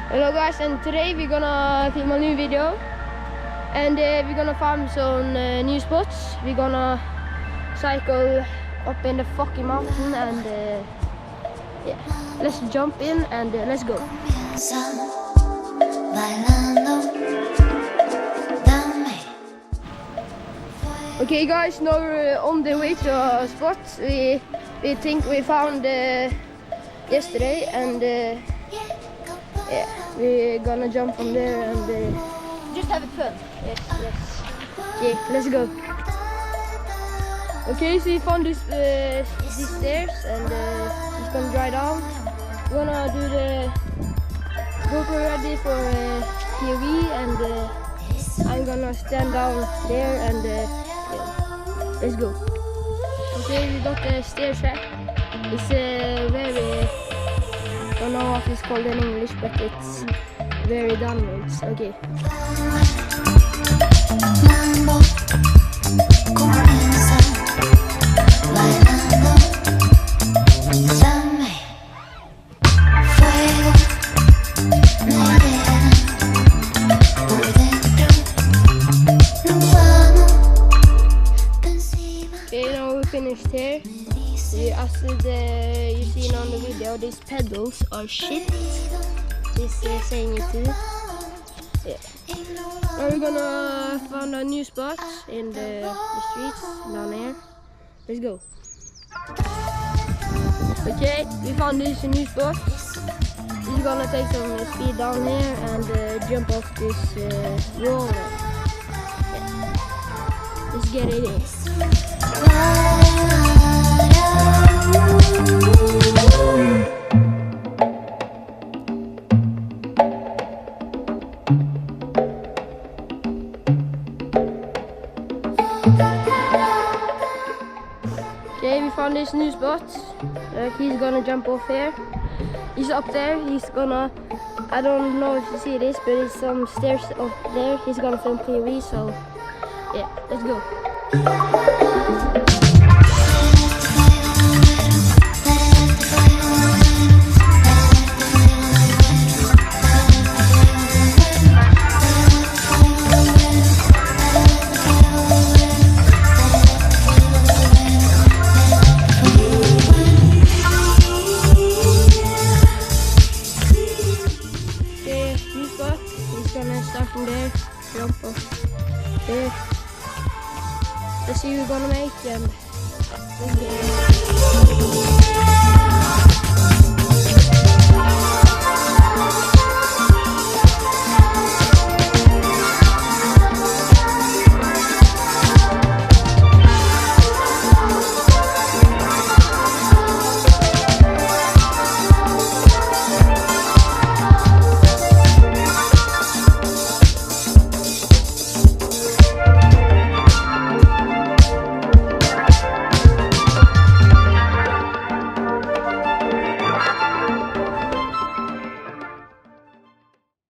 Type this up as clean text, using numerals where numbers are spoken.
Hello guys, and today we're gonna film a new video, and we're gonna find some new spots. We're gonna cycle up in the fucking mountain, and yeah, let's jump in and let's go. Okay guys, now we're on the way to a spot we think we found yesterday, and yeah, we're gonna jump from there and just have it fun. Yes. Okay, let's go. Okay, so we found these stairs, and it's gonna dry down. We're gonna do the GoPro ready for POV, and I'm gonna stand down there and yeah, let's go. Okay, we got the stair set. It's very, I don't know what it's called in English, but it's very downwards. Okay. Okay, now we finished here. As you seen on the video, these pedals are shit. This is saying it too. Yeah. Now we're gonna find a new spot in the streets down here. Let's go. Okay, we found this new spot. We're gonna take some speed down here and jump off this wall. Yeah. Let's get it in. Okay, we found this new spot. He's gonna jump off here. He's up there. He's gonna, I don't know if you see this, but there's some stairs up there. He's gonna film POV, so yeah, let's go. He's gonna start from there, jump off there. Let's see what we're gonna make, and let's go.